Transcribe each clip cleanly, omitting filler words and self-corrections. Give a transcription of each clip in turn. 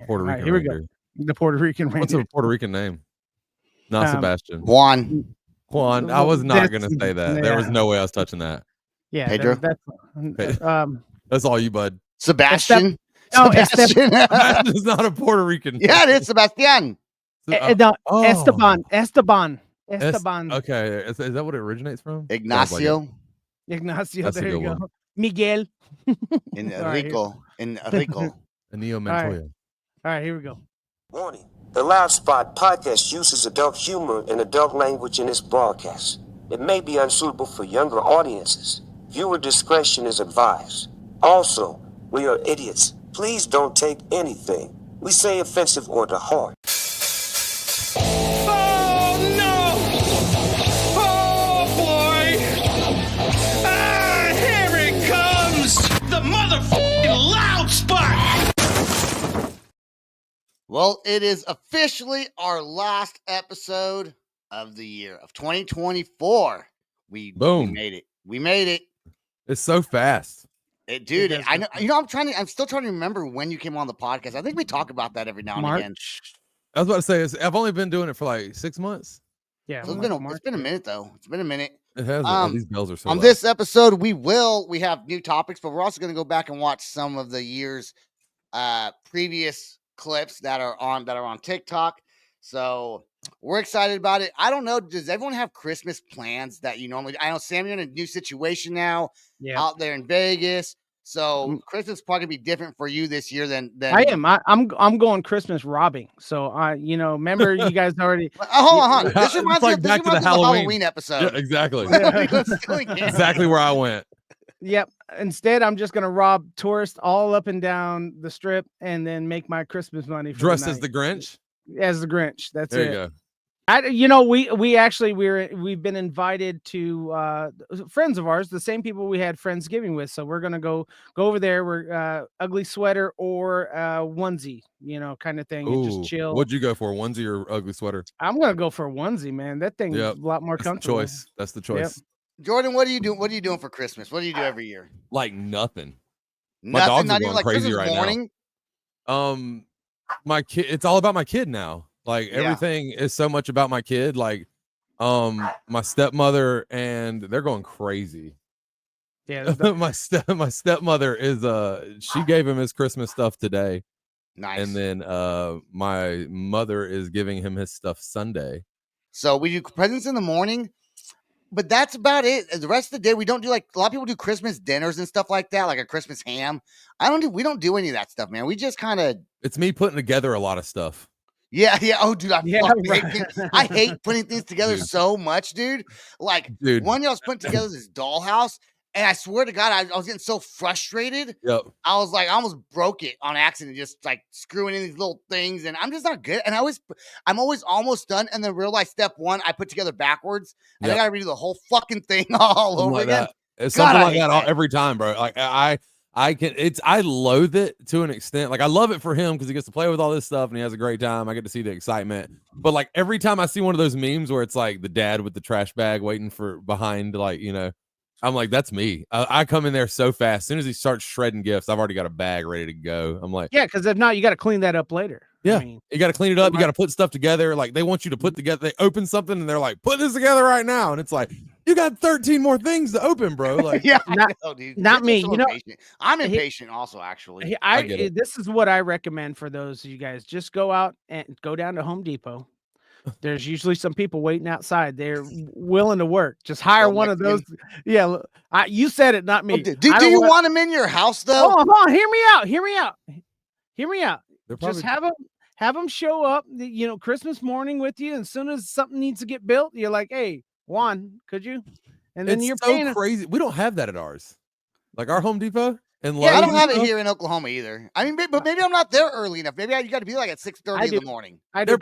Puerto All right, Rican here we go. Ranger. The Puerto Rican What's Ranger. a Puerto Rican name? Not Sebastian. Juan. Juan. I was not going to say that. There was yeah. no way I was touching that. Yeah, Pedro? That's all you, bud. Sebastian. No, Sebastian. Sebastian is not a Puerto Rican. Yeah, it is Sebastian. No, Esteban. Okay, is that what it originates from? Ignacio. Ignacio. That's a There you good go. one. Miguel. Enrico. Enio Montoya. All right, here we go. Warning. The Loud Spot podcast uses adult humor and adult language in its broadcast. It may be unsuitable for younger audiences. Viewer discretion is advised. Also, we are idiots. Please don't take anything we say offensive or to heart. Oh no! Oh boy! Ah, here it comes! The motherfucking Loud Spot! Well, it is officially our last episode of the year of 2024. We made it. We made it. It's so fast. Dude, I know. You know, I'm still trying to remember when you came on the podcast. I think we talk about that every now and again. I was about to say, I've only been doing it for like 6 months. Yeah, So it's been a minute though. It's been a minute. It has. These bells are so on loud. This episode, we have new topics, but we're also going to go back and watch some of the year's previous clips that are on TikTok. So we're excited about it. I don't know. Does everyone have Christmas plans that you normally? I know Sam, you're in a new situation now, out there in Vegas. So Christmas probably gonna be different for you this year than I am. I'm going Christmas robbing. So remember you guys already. Hold on. This reminds me of back to the Halloween episode. Yeah, exactly. Yeah. Exactly where I went. Yep. Instead, I'm just gonna rob tourists all up and down the strip, and then make my Christmas money. Dressed as the Grinch. As the Grinch. That's there it. You go. We've been invited to friends of ours, the same people we had Friendsgiving with. So we're gonna go over there. We're ugly sweater or onesie, kind of thing, and just chill. What'd you go for, onesie or ugly sweater? I'm gonna go for a onesie, man. That thing's a lot more comfortable. That's the choice. Yep. Jordan, what are you doing? What are you doing for Christmas? What do you do every year? Like nothing. Nothing. My dogs not are going even like crazy Christmas right morning? now. My kid. It's all about my kid now. Like everything is so much about my kid. Like, my stepmother, and they're going crazy. Yeah, my stepmother is she gave him his Christmas stuff today. Nice. And then my mother is giving him his stuff Sunday. So we do presents in the morning, but that's about it. The rest of the day we don't do, like a lot of people do Christmas dinners and stuff like that, like a Christmas ham. We don't do any of that stuff, man. We just kind of. It's me putting together a lot of stuff. Yeah. Oh, dude, I hate putting things together so much, dude. Like, one year I was putting together this dollhouse, and I swear to God, I was getting so frustrated. Yep. I was like, I almost broke it on accident, just like screwing in these little things, and I'm just not good. And I'm always almost done, and then realize step one, I put together backwards, and I got to redo the whole fucking thing all over again. It's something like that every time, bro. Like I loathe it to an extent. Like I love it for him because he gets to play with all this stuff and he has a great time. I get to see the excitement. But like every time I see one of those memes where it's like the dad with the trash bag waiting for behind, like, I'm like, that's me. I come in there so fast. As soon as he starts shredding gifts, I've already got a bag ready to go. I'm like, yeah, because if not, you got to clean that up later. Yeah, you got to clean it up. You got to put stuff together. Like they want you to put together. They open something and they're like, put this together right now. And it's like, you got 13 more things to open, bro. Like, yeah, dude. Not me. So I'm impatient also, actually. This is what I recommend for those of you guys. Just go out and go down to Home Depot. There's usually some people waiting outside. They're willing to work. Just hire one of those. Yeah, you said it, not me. Do you want them in your house though? Hold on, hear me out. Just have them show up, Christmas morning with you. And as soon as something needs to get built, you're like, hey, Juan, could you? And then you're so crazy. We don't have that at ours. Like our Home Depot. And I don't have it here in Oklahoma either. I mean, but maybe I'm not there early enough. Maybe you got to be like at 6:30 in the morning. They're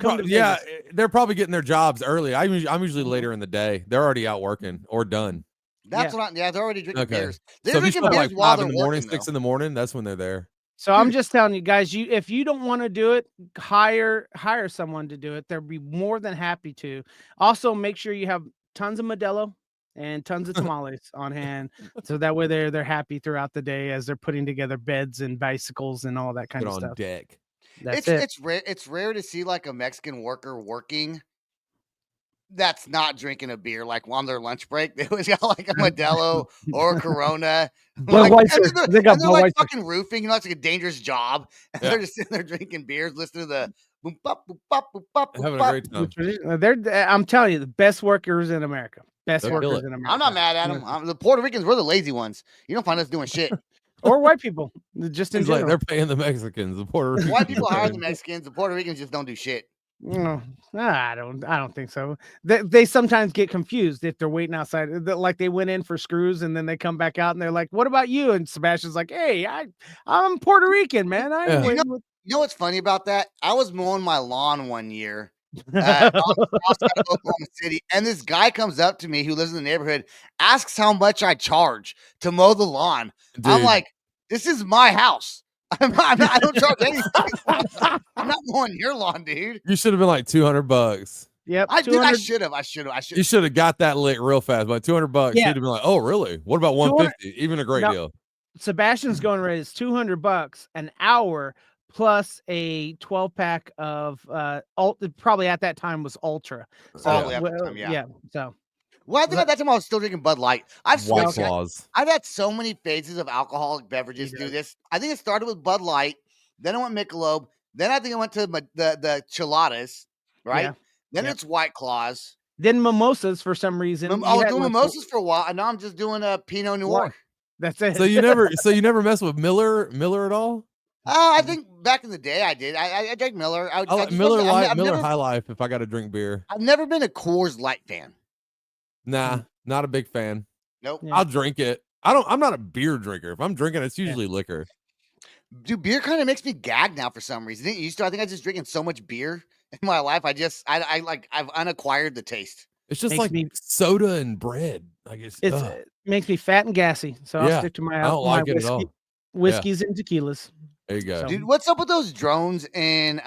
probably getting their jobs early. I'm usually later in the day. They're already out working or done. That's what they're already drinking beers. They're so if drinking you beers like while 5 they're in the morning, working, 6 in the morning, that's when they're there. So I'm just telling you guys, if you don't want to do it, hire someone to do it. They'll be more than happy to. Also, make sure you have tons of Modelo and tons of tamales on hand, so that way they're happy throughout the day as they're putting together beds and bicycles and all that kind of stuff. Deck. That's it. It's rare. It's rare to see like a Mexican worker working that's not drinking a beer like on their lunch break. They always got like a Modelo or a Corona. Like, Budweiser. They got and they're like Budweiser. fucking roofing. You know, it's like a dangerous job. And Yeah. they're just sitting there drinking beers, listening to the boom pop boom pop boom pop boom Having a pop. great time. I'm telling you, the best workers in America. Best They'll kill workers it. in America. I'm not mad at them. The Puerto Ricans, we're the lazy ones. You don't find us doing shit. Or white people, just in Seems like general. they're paying the Mexicans. The Puerto Ricans. White people hire the Mexicans. The Puerto Ricans just don't do shit. No, I don't think so. They sometimes get confused if they're waiting outside. Like they went in for screws and then they come back out and they're like, "What about you?" And Sebastian's like, "Hey, I'm Puerto Rican, man. I ain't Yeah. waiting with-" You know what's funny about that? I was mowing my lawn one year outside of Oklahoma City, and this guy comes up to me who lives in the neighborhood, asks how much I charge to mow the lawn. I'm Dude. like, this is my house. I don't charge anything. I'm not mowing your lawn, dude. You should have been like $200. Yep, I 200 should have. You should have got that lick real fast. By $200, Yeah. you'd have been like, "Oh, really? What about 150? Even a great No. deal." Sebastian's going rate is $200 an hour plus a 12-pack of probably at that time was Ultra. So Probably at the time, yeah. So Well, I think at that time I was still drinking Bud Light. I've White switched. Claws. I've had so many phases of alcoholic beverages do this. I think it started with Bud Light, then I went Michelob, then I think I went to the Chiladas, right? Yeah. Then Yep. it's White Claws. then mimosas for some reason. I You was had, doing like, mimosas for a while, and now I'm just doing a Pinot Noir. That's it. So you never mess with Miller at all? I think back in the day I did. I drank Miller. I like just Miller wasn't- Light, I've Miller never, High Life if I got to drink beer. I've never been a Coors Light fan. Nah, not a big fan. Nope. Yeah. I'll drink it. I'm not a beer drinker. If I'm drinking, it's usually liquor. Dude, beer kind of makes me gag now for some reason. It used to. I think I was just drinking so much beer in my life. I've unacquired the taste. It's just Makes like me- soda and bread. Like it makes me fat and gassy. So I'll Yeah, stick to my, I don't my like it at all. whiskeys and tequilas. There you go. So- Dude, what's up with those drones in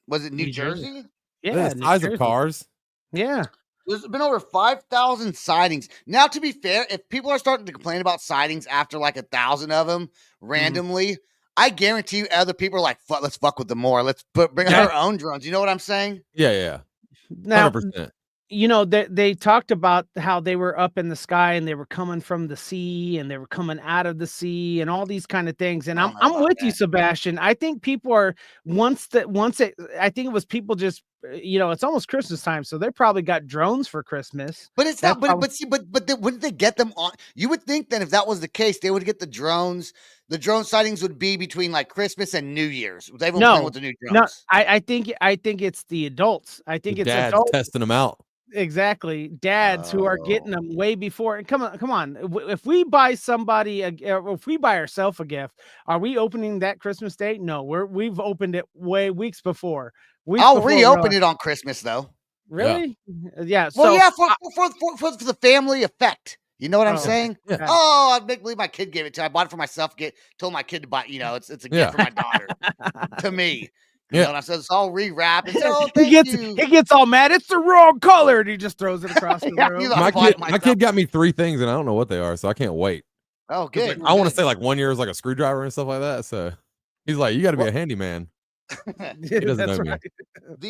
was it New New Jersey. Jersey? Yeah, the New size of Jersey. cars. Yeah. There's been over 5,000 sightings. Now, to be fair, if people are starting to complain about sightings after like 1,000 of them randomly, I guarantee you other people are like, let's fuck with them more. Let's bring out our own drones. You know what I'm saying? Yeah. Now, 100%. you know, they talked about how they were up in the sky and they were coming from the sea and they were coming out of the sea and all these kind of things. And I I'm don't know I'm about with you, that. Sebastian. I think people are I think it was people just, you know, it's almost Christmas time, so they probably got drones for Christmas. But it's That's not. But wouldn't they get them on? You would think that if that was the case, they would get the drones. The drone sightings would be between like Christmas and New Year's. With everyone playing with the new drones. No, I think it's the adults. I think it's Dad's adults. testing them out. Exactly, dads who are getting them way before. And come on, if we buy somebody, if we buy ourselves a gift, are we opening that Christmas day? No, we've opened it weeks before. I'll reopen it on Christmas though. Really? Yeah. Well, So yeah, for the family effect. You know what I'm Oh, saying? yeah. Oh, I make believe my kid gave it to me. I bought it for myself. Told my kid to buy. You know, it's a gift for my daughter to me. You know what I'm saying? It's all rewrapped. It's, oh, thank you. He gets all mad. It's the wrong color, and he just throws it across the Yeah, room. he's like, My kid got me 3 things, and I don't know what they are, so I can't wait. Oh, good. I want to say like 1 year is like a screwdriver and stuff like that. So he's like, "You got to be a handyman." He doesn't That's know me. right.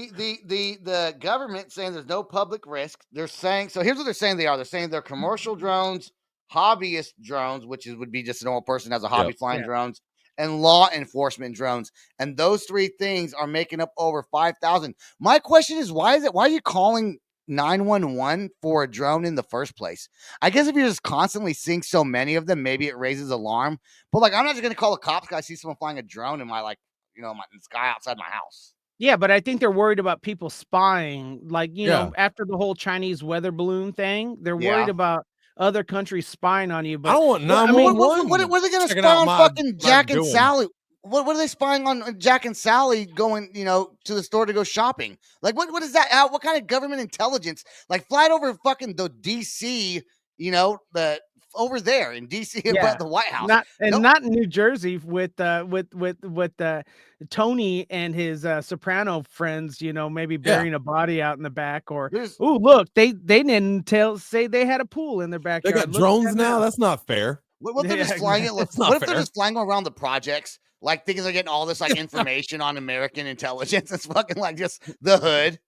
The government saying there's no public risk. They're saying so. Here's what they're saying. They're saying they're commercial drones, hobbyist drones, which would be just a normal person who has a hobby flying drones, and law enforcement drones. And those 3 things are making up over 5,000. My question is, why are you calling 911 for a drone in the first place? I guess if you're just constantly seeing so many of them, maybe it raises alarm. But like, I'm not just gonna call the cops because I see someone flying a drone in my in the sky outside my house. Yeah, but I think they're worried about people spying. Like, you know, after the whole Chinese weather balloon thing, they're worried about other countries spying on you. But I don't want 911. What are they going to checking spy out on fucking Jack and doing. Sally? What are they spying on Jack and Sally going, to the store to go shopping? Like, what is that? What kind of government intelligence? Like, fly it over fucking the DC, the over there in DC, but the White House. Not in New Jersey with Tony and his soprano friends, maybe burying a body out in the back, or look, they didn't say they had a pool in their They backyard. got drones now. That's not fair. What if they're just flying it? What if they're just flying around the projects, like thinking they're getting all this like information on American intelligence. It's fucking like just the hood.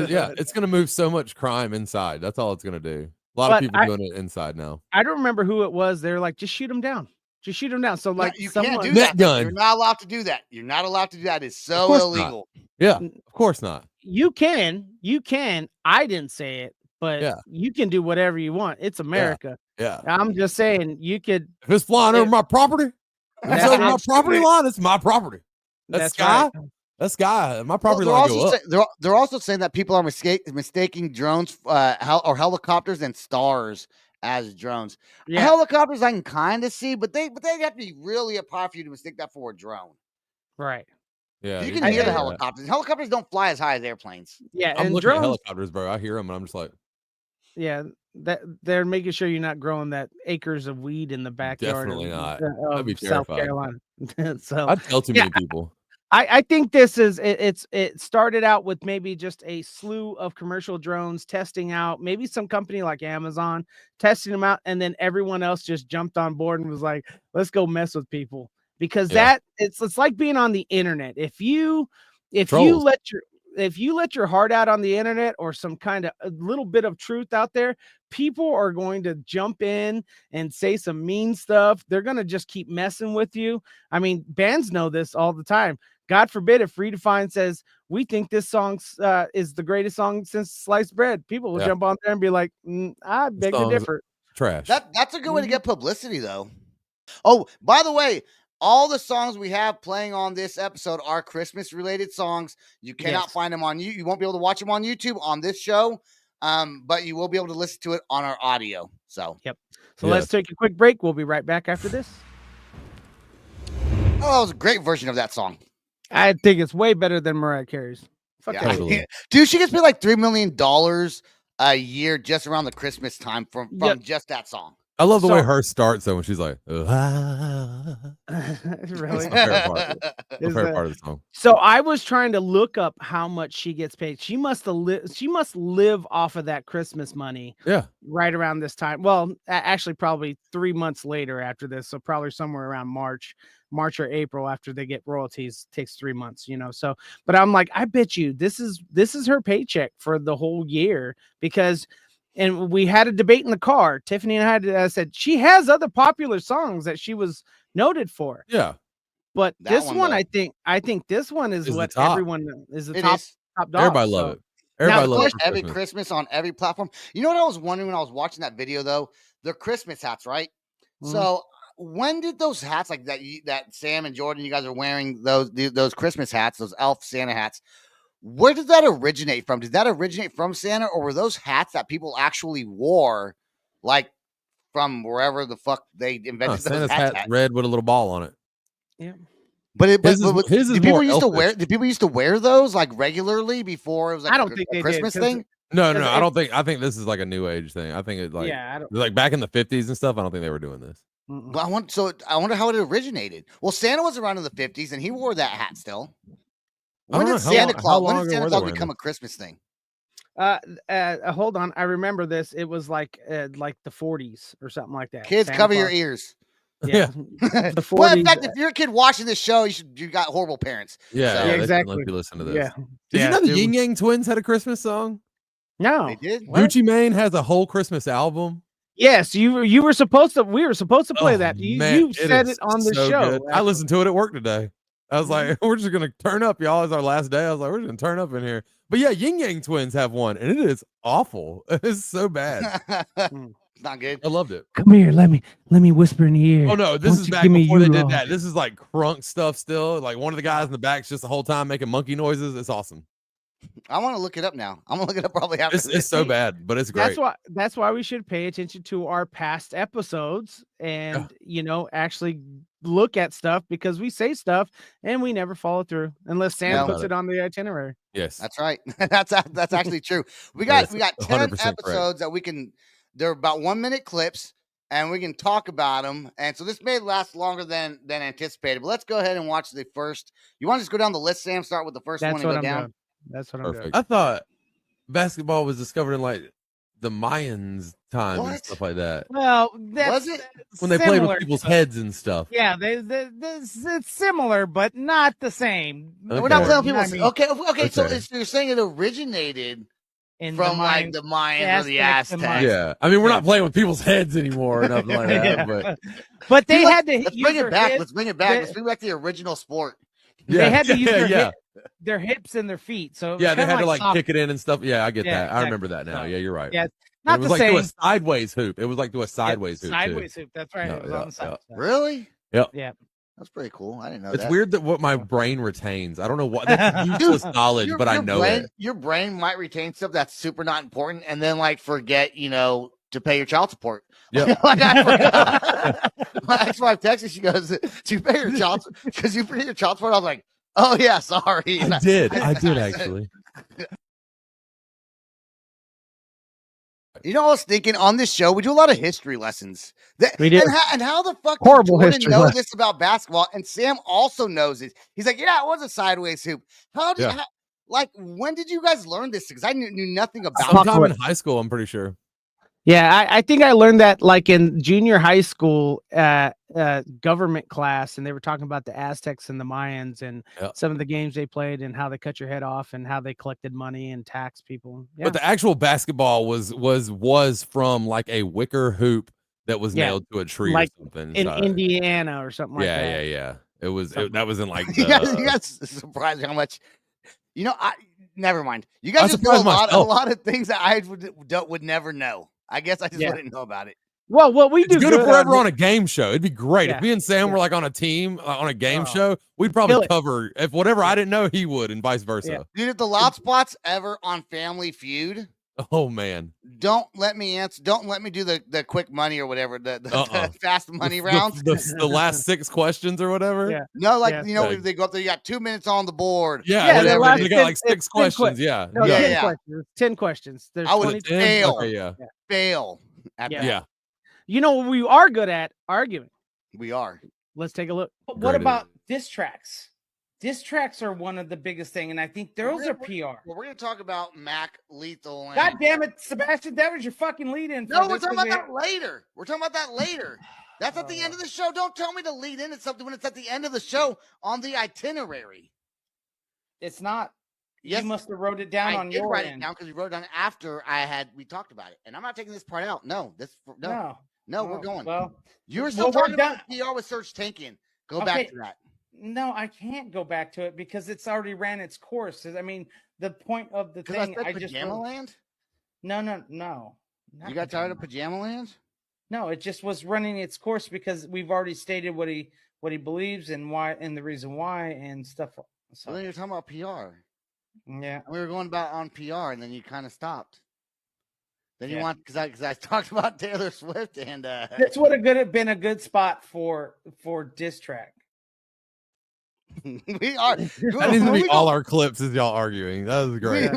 Yeah, it's gonna move so much crime inside. That's all it's gonna do. A lot of people doing it inside now. I don't remember who it was. They're like, just shoot them down. Just shoot them down. So like, you someone, can't do Net that. gun. You're not allowed to do that. You're not allowed to do that. It's so course not. illegal. Yeah, of course not. You can. I didn't say it, but Yeah. you can do whatever you want. It's America. Yeah. I'm just saying you could. If it's flying over my property, if That's it's over my it. property line, it's my property. That's That's sky. right. That's sky. My Well, property they're, line also go up. they're also saying that people are mistaking drones or helicopters and stars as drones. Yeah. Helicopters I can kind of see, but they have to be really up high for you to mistake that for a drone. Right. Yeah, You you can hear the that. helicopters. Helicopters don't fly as high as airplanes. Yeah. I'm And looking at drones. helicopters, bro. I hear them, and I'm just like, Yeah. That they're making sure you're not growing that acres of weed in the backyard. Definitely of, not. of I'd be South terrified. Carolina. So I'd tell too many people. I think this is it started out with maybe just a slew of commercial drones testing out, maybe some company like Amazon testing them out, and then everyone else just jumped on board and was like, let's go mess with people. Because it's like being on the internet. If you Trolls. let your heart out on the internet or some kind of a little bit of truth out there, people are going to jump in and say some mean stuff. They're going to just keep messing with you. I mean, bands know this all the time. God forbid if Redefine says, we think this song is the greatest song since sliced bread. People will jump on there and be like, I beg to differ. Trash. That's a good way to get publicity, though. Oh, by the way, all the songs we have playing on this episode are Christmas-related songs. You cannot find them on you. You won't be able to watch them on YouTube on this show, but you will be able to listen to it on our audio. So, Let's take a quick break. We'll be right back after this. Oh, that was a great version of that song. I think it's way better than Mariah Carey's. Fuck Yeah. that. Totally. Dude, she gets paid like $3 million a year just around the Christmas time from just that song. I love the way So- her starts though when she's like, Really? That's my favorite part. My Is favorite that- part of the song. So I was trying to look up how much she gets paid. She must live off of that Christmas money Yeah. right around this time. Well, actually probably 3 months later after this. So probably somewhere around March or April after they get royalties. Takes 3 months, So, but I'm like, I bet you this is her paycheck for the whole year because. And we had a debate in the car. Tiffany and I said she has other popular songs that she was noted for. Yeah. But That this one, one, though. I think this one is Is the what top. everyone is the It top is. top dog. Everybody love it. Everybody Now, love it. of course, every Christmas on every platform. You know what I was wondering when I was watching that video, though? They're Christmas hats, right? Mhm. So when did those hats like that Sam and Jordan, you guys are wearing those Christmas hats, those elf Santa hats? Where did that originate from? Did that originate from Santa, or were those hats that people actually wore, like from wherever the fuck they invented those Santa's hats hat at? red with a little ball on it. Yeah. But His is did people more used to elfish. wear? Did people used to wear those like regularly before it was like I don't a think they did, Christmas 'cause thing? No, Because I don't think. I think this is like a new age thing. I think it like Yeah, I don't. like back in the 50s and stuff. I don't think they were doing this. Mm-mm. But I wonder how it originated. Well, Santa was around in the 50s and he wore that hat still. I When don't did know. Santa How Claus? When long did ago Santa were they Claus wearing become this? a Christmas thing? Hold on. I remember this. It was like the 40s or something like that. Kids, Santa cover your Claus. ears. Yeah. The 40s. Well, in fact, if you're a kid watching this show, you got horrible parents. Yeah, So- yeah, Yeah, they exactly. Let you listen to this. Yeah. Did Yeah, you know the dude. Yin Yang Twins had a Christmas song? No. They did. What? Gucci Mane has a whole Christmas album. Yes, we were supposed to play Oh, that. You man, said is it on the so show. good. I listened to it at work today. I was like, we're just gonna turn up, y'all. It's our last day. I was like, we're just gonna turn up in here. But yeah, Yin Yang Twins have one, and it is awful. It's so bad. It's not good. I loved it. Come here, let me whisper in the ear. Oh no, this Won't is you back give me before they did Yule that. This is like crunk stuff still. Like one of the guys in the back's just the whole time making monkey noises. It's awesome. I want to look it up now. I'm gonna look it up probably after. It's so bad, but it's great. That's why we should pay attention to our past episodes and actually look at stuff because we say stuff and we never follow through unless Sam No. puts it on the itinerary. Yes. That's right. That's actually true. We That got is 10 100% correct. episodes that we can. They're about 1 minute clips, and we can talk about them. And so this may last longer than anticipated. But let's go ahead and watch the first. You want to just go down the list, Sam? Start with the first That's one and what go I'm down. doing. That's what I'm doing. I thought basketball was discovered in like the Mayans time and What? stuff like that. Well, that's Was it? When they played with similar people's to- heads and stuff. Yeah, it's similar, but not the same. Okay. We're not playing You know people. what I mean? Okay. So Okay. you're saying it originated In from the like Mayans, the Mayans or the Aztecs and Aztecs. Yeah. I mean, we're not playing with people's heads anymore or nothing like that, Yeah. but But they Let's- had to Let's use bring their it back. hips. Let's bring it back. they- Let's bring back the original sport. yeah. They had to use yeah. their hips and their feet. So it was Yeah, they kinda had to like soft- kick it in and stuff. Yeah, I get Yeah, that. I remember exactly. that now. So, Yeah, you're right. Yeah, And not it was the like same. do a sideways hoop. It was like do a sideways hoop. Sideways too. hoop. That's right. Yeah, It was yeah, on the side. yeah. Really? Yeah. That's pretty cool. I didn't know It's that. weird that what my brain retains. I don't know what that's useless knowledge, but I know brain, it. Your brain might retain stuff that's super not important, and then like forget, to pay your child support. Yeah. Like I forgot. My ex-wife texted. She goes, "Do you pay your child because you forget your child support?" I was like, "Oh yeah, sorry." I did actually. I was thinking on this show, we do a lot of history lessons. We do. And how the fuck Horrible does Jordan history know lesson. this about basketball? And Sam also knows it. He's like, yeah, it was a sideways hoop. When did you guys learn this? Because I knew nothing about it. Sometime in high school, I'm pretty sure. Yeah, I think I learned that like in junior high school government class, and they were talking about the Aztecs and the Mayans and some of the games they played and how they cut your head off and how they collected money and taxed people. Yeah. But the actual basketball was from like a wicker hoop that was nailed to a tree like or something. in Indiana or something like that. Yeah. It was that was in like You guys surprised how much. Never mind. You guys just know a lot of things that I would never know. I guess I just wouldn't know about it. Well, what we do it's good if we're ever on a game show. It'd be great if me and Sam were like on a team on a game show. We'd probably cover if whatever I didn't know, he would, and vice versa. Dude, if the loud spots ever on Family Feud, oh man, don't let me answer. Don't let me do the quick money or whatever the fast money rounds. The last 6 questions or whatever. Yeah. No, they go up there. You got 2 minutes on the board. Yeah, they got like 6 questions. Yeah, no, 10 questions. 10 questions. There's I would fail. Okay, fail. At that. Yeah. You know what we are good at? Arguing. We are. Let's take a look. What about diss tracks? Diss tracks are one of the biggest thing, and I think those are PR. Well, we're gonna talk about Mac Lethal. God damn it, Sebastian, that was your fucking lead-in. No, we're talking about that later. That's at the end of the show. Don't tell me to lead into something when it's at the end of the show on the itinerary. It's not. Yes, you must have wrote it down on your write end. it down because we wrote it down after we talked about it, and I'm not taking this part out. No, we're going. Well, you're still talking about PR with Search Tanking. Go back to that. No, I can't go back to it because it's already ran its course. I mean, the point of the thing. I just Pajama Land. No. You got tired of Pajama Land? No, it just was running its course because we've already stated what he believes and why and the reason why and stuff. So then you're talking about PR. Yeah, we were going about on PR, and then you kind of stopped. Then you want because I talked about Taylor Swift and this would have been a good spot for diss track. We are. That needs to be all our clips is y'all arguing. That was great.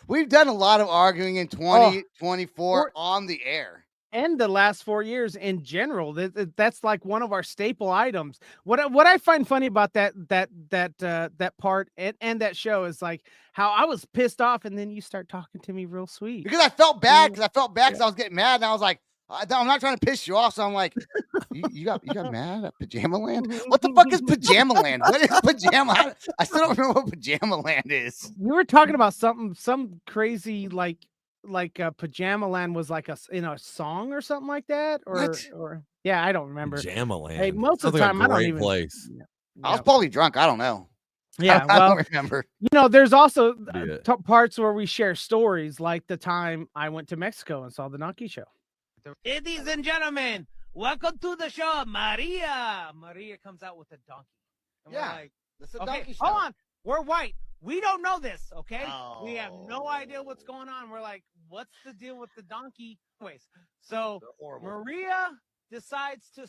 We've done a lot of arguing in 2024 on the air. And the last 4 years in general, that's like one of our staple items. What I find funny about that part and that show is like how I was pissed off, and then you start talking to me real sweet because I felt bad because I was getting mad, and I was like, I'm not trying to piss you off, so I'm like, you got mad at Pajama Land? What the fuck is Pajama Land? What is Pajama? I still don't remember what Pajama Land is. You were talking about some crazy like Pajama Land was like in a song or something like that, or yeah, I don't remember. Pajama Land. Hey, most of the time I don't even. Place. I was probably drunk. I don't know. Yeah, I don't remember. There's also parts where we share stories, like the time I went to Mexico and saw the Donkey Show. Ladies and gentlemen, welcome to the show, Maria. Maria comes out with a donkey. And we're like, this is a donkey show. Hold on, we're white. We don't know this, okay? Oh. We have no idea what's going on. We're like, what's the deal with the donkey? Anyways, so Maria decides to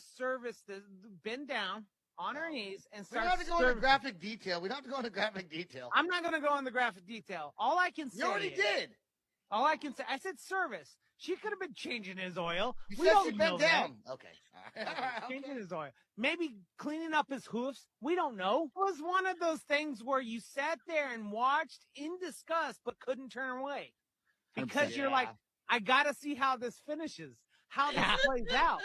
bend down on her knees and start. We don't have to go into graphic detail. I'm not going to go into graphic detail. All I can say. You already did. All I can say. I said service. She could have been changing his oil. We don't know down. That. Okay. Changing his oil. Maybe cleaning up his hoofs. We don't know. It was one of those things where you sat there and watched in disgust but couldn't turn away. Because you're like, I gotta see how this finishes, how this plays out.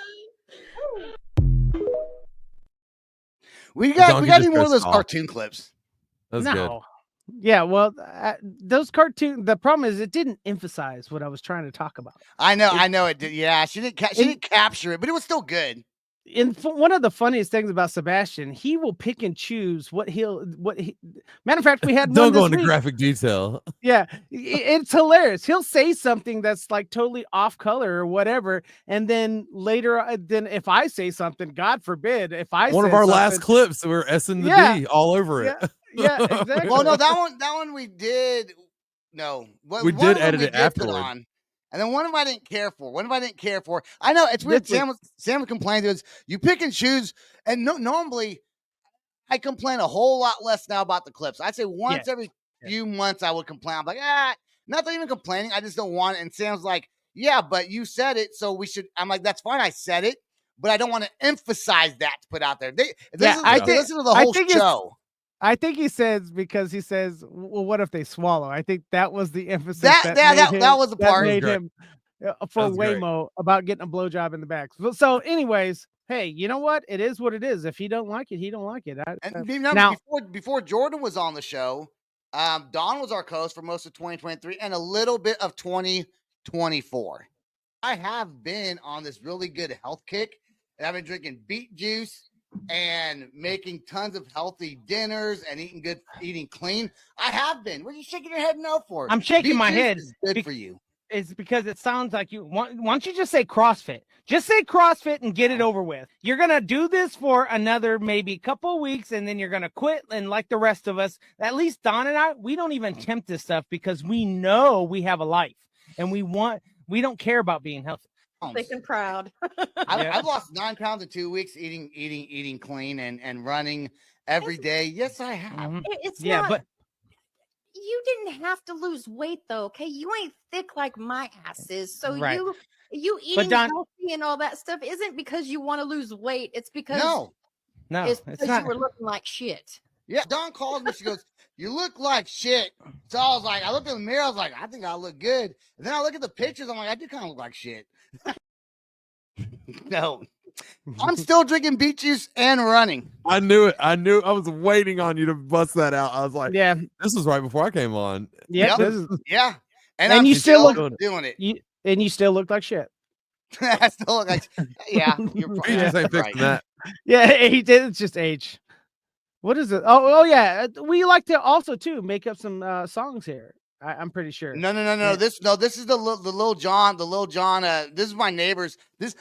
We The got donkey any just more of goes those soft. cartoon clips. That's good. No. Yeah, well, those cartoon. The problem is it didn't emphasize what I was trying to talk about. I know it did. Yeah, she didn't capture it, but it was still good. And one of the funniest things about Sebastian, he will pick and choose what matter of fact, we had one Don't go this into week. graphic detail. Yeah, it's hilarious. He'll say something that's like totally off color or whatever, and then later, then if I say something, God forbid, if I One of said our last something- clips, we're S and the Yeah. D all over it. Yeah, exactly. Well, no, that one we did. No, We one did of them edit we it did put afterward. on, and then one of them I didn't care for. I know it's weird. This Sam complained to us. You pick and choose, and normally I complain a whole lot less now about the clips. I'd say once every few months I would complain. I'm like, not even complaining. I just don't want it. And Sam's like, yeah, but you said it, so we should. I'm like, that's fine. I said it, but I don't want to emphasize that to put out there. They listen to the whole show. I think he says because he says, "Well, what if they swallow?" I think that was the emphasis. That was the part that made him for That was great. Waymo about getting a blowjob in the back. So, anyways, hey, you know what? It is what it is. If he don't like it, he don't like it. Now, before Jordan was on the show, Don was our host for most of 2023 and a little bit of 2024. I have been on this really good health kick, and I've been drinking beet juice and making tons of healthy dinners and eating clean. I have been. What are you shaking your head no for? I'm shaking Beet my juice head. is good for you. It's because it sounds like you want. Why don't you just say CrossFit? Just say CrossFit and get it over with. You're gonna do this for another maybe couple of weeks, and then you're gonna quit. And like the rest of us, at least Don and I, we don't even tempt this stuff because we know we have a life and we don't care about being healthy. Thick and proud. I've lost 9 pounds in 2 weeks eating clean and running every day. Yes, I have. It's Yeah, but you didn't have to lose weight though. Okay, you ain't thick like my ass is. So Right. you eating healthy and all that stuff isn't because you want to lose weight. It's because no, it's it's because not. you were looking like shit. Yeah, Dawn calls me. She goes, "You look like shit." So I was like, I looked in the mirror. I was like, I think I look good. And then I look at the pictures. I'm like, I do kind of look like shit. No, I'm still drinking beet juice and running. I knew it. I was waiting on you to bust that out. I was like, Yeah, this was right before I came on. yeah, Yeah, and I'm you still look doing it. you still look like shit. I still look like, yeah. You're You just ain't right. fixing that. Yeah, it's just age. What is it? Oh yeah. We like to also too make up some songs here. I'm pretty sure. No. This is the Lil Jon. This is my neighbors.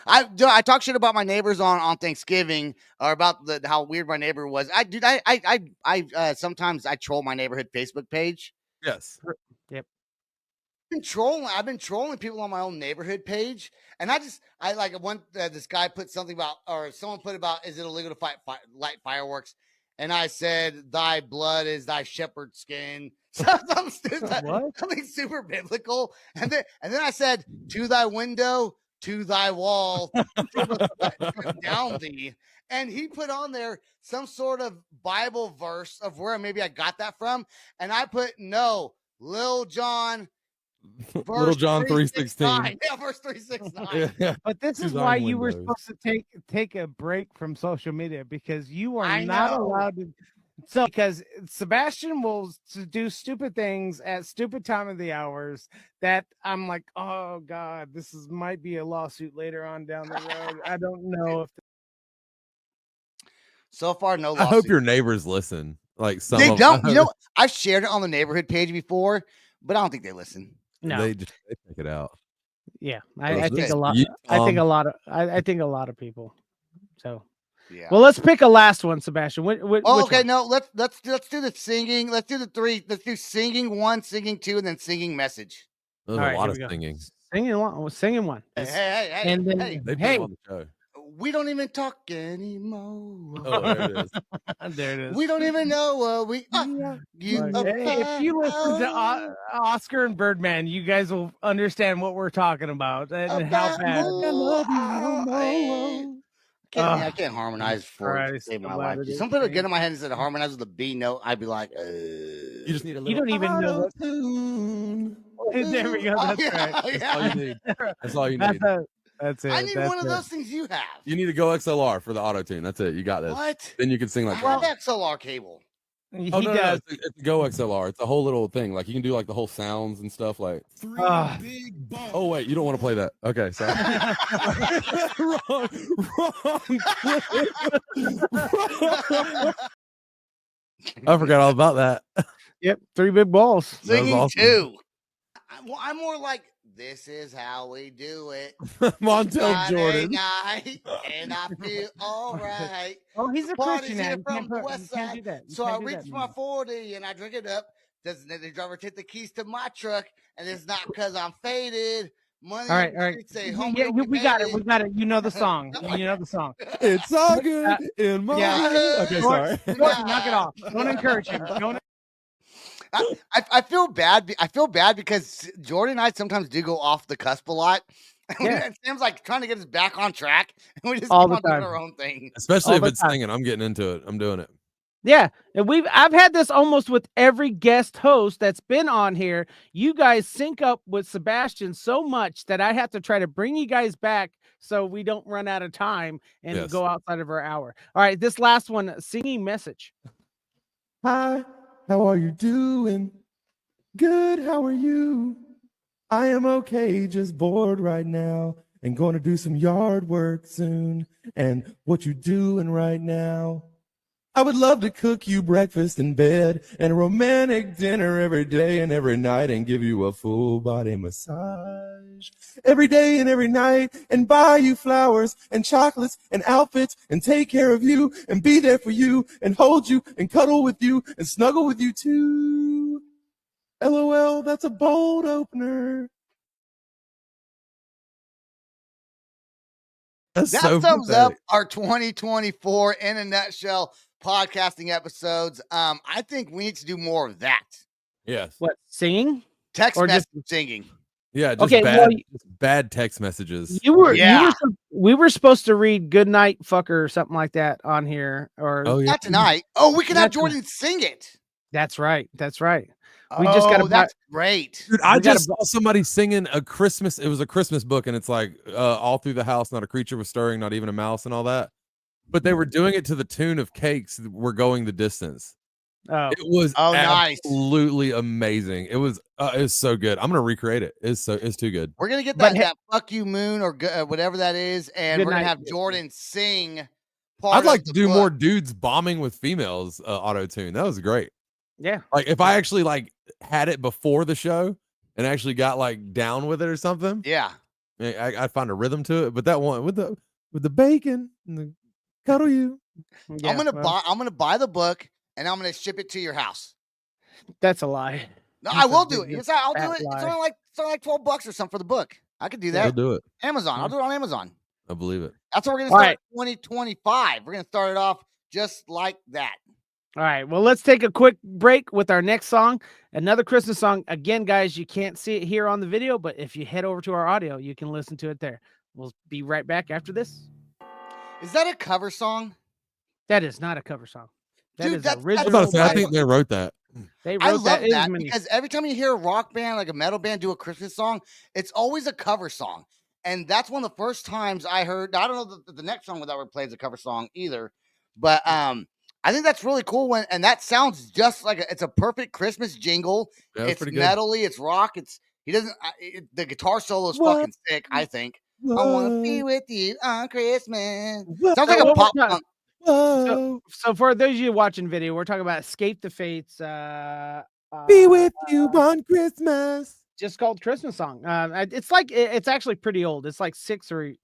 I talk shit about my neighbors on Thanksgiving or about how weird my neighbor was. I sometimes I troll my neighborhood Facebook page. Yes. Yep. I've been trolling people on my own neighborhood page, and I like this guy put something about, or someone put about, is it illegal to light fireworks? And I said, "Thy blood is thy shepherd's skin." Something super biblical. And then I said, "To thy window, to thy wall, down thee." And he put on there some sort of Bible verse of where maybe I got that from, and I put no, Lil Jon. Little John 3:16. Yeah, verse 369. Yeah. But this is why you were supposed to take a break from social media, because you are not allowed to. So because Sebastian will do stupid things at stupid time of the hours that I'm like, oh God, might be a lawsuit later on down the road. I don't know if so far no lawsuit. I hope your neighbors listen. Like they don't. You know, I've shared it on the neighborhood page before, but I don't think they listen. No, they check it out. Yeah, I think a lot. I think a lot of people. So yeah. Well, let's pick a last one, Sebastian. Okay. No, let's do the singing. Let's do the 3. Let's do singing 1, singing 2, and then singing message. There's a lot of singing. Singing one. Hey, and then they put on the show. We don't even talk anymore. Oh, there it is. There it is. We don't even know what we if you listen to Oscar and Birdman, you guys will understand what we're talking about and how bad. I can't harmonize for save my life. Some people get in my head and said harmonize with the B note. I'd be like, You just need a little. You don't even know what. auto-tune. There we go. Oh, That's yeah, right. That's all you need. That's all you That's need. That's it. I need That's one of it. those things you have. You need to go XLR for the auto tune. That's it. You got this. What? Then you can sing I like. have Well, XLR cable. He oh no, does. it's a Go XLR. It's a whole little thing. Like you can do like the whole sounds and stuff. Like. Ah. Oh wait, you don't want to play that? Okay, sorry. wrong. I forgot all about that. Yep, 3 big balls. That was Singing awesome. too. I'm more like, this is how we do it. Montel Friday Jordan. night, and I feel all right. Oh, he's a Party's Christian now. here You from can't, the put, west you can't side. do that. You So I can't do reach that for my anymore. 40 and I drink it up. Doesn't the driver take the keys to my truck? And it's not because I'm faded. Money All right, in all the right. streets say, Yeah, homie, yeah, don't we got made it. We got it. You know the song. You know the song. It's all good in my Yeah. life. Okay, sorry. Jordan, knock it off. Don't encourage him. Don't. I feel bad. I feel bad because Jordan and I sometimes do go off the cusp a lot. Yeah. And Sam's like trying to get us back on track, and we just All keep the on doing time. our own thing. Especially All if the it's time. singing. I'm getting into it. I'm doing it. Yeah, and I've had this almost with every guest host that's been on here. You guys sync up with Sebastian so much that I have to try to bring you guys back so we don't run out of time and Yes. go outside of our hour. All right, this last one, singing message. Hi, how are you doing? Good, how are you? I am okay, just bored right now and going to do some yard work soon. And what you doing right now? I would love to cook you breakfast in bed and a romantic dinner every day and every night and give you a full body massage every day and every night and buy you flowers and chocolates and outfits and take care of you and be there for you and hold you and cuddle with you and snuggle with you too. LOL, that's a bold opener. That's That so sums up pathetic. our 2024 in a nutshell podcasting episodes. I think we need to do more of that. Yes. What, singing? Text Or message just- singing. Yeah, just Okay, bad, well, just bad text messages. We were supposed to read "Good Night, Fucker" or something like that on here, or Oh yeah. Not tonight. Oh, we can have Not tonight. Jordan sing it. That's right. That's right. Oh, We just gotta that's great. Dude, I we gotta just saw somebody singing a Christmas. It was a Christmas book, and it's like all through the house, not a creature was stirring, not even a mouse, and all that. But they were doing it to the tune of "Cakes We're Going the Distance." Oh, It was nice. absolutely amazing. It was so good. I'm gonna recreate it. It's too good. We're gonna get But that "Fuck You Moon" or whatever that is, and Good we're gonna night. have Jordan sing. Part I'd like of to the do book. more dudes bombing with females auto tune. That was great. yeah. Like if I actually like had it before the show and actually got like down with it or something, Yeah. I'd find a rhythm to it. But that one with the bacon and the cuddle you. Yeah, I'm gonna well, I'm gonna buy the book and I'm gonna ship it to your house. That's a lie. No, That's I a will do big, it. Yes, I'll do fat it. It's lie. only like $12 or something for the book. I could do They'll that. do it. Amazon. I'll do it on Amazon. I believe it. That's what we're gonna All start 2025. We're gonna start it off just like that. All right. Well, let's take a quick break with our next song. Another Christmas song. Again, guys, you can't see it here on the video, but if you head over to our audio, you can listen to it there. We'll be right back after this. Is that a cover song? That is not a cover song. That Dude, is that's- I was original. about to say, I by- think they wrote that. They I wrote love It is that many- because every time you hear a rock band, like a metal band, do a Christmas song, it's always a cover song. And that's one of the first times I heard. I don't know the next song that we play is a cover song either, but I think that's really cool. And that sounds just like it's a perfect Christmas jingle. Yeah, it was It's pretty good. metally, it's rock. The guitar solo is fucking sick. I think. I want to be with you on Christmas. Sounds like a What pop was that? punk. Whoa, So for those of you watching video, we're talking about Escape the Fates. be with you on Christmas. Just called Christmas song. It's like it's actually pretty old. It's like 6 or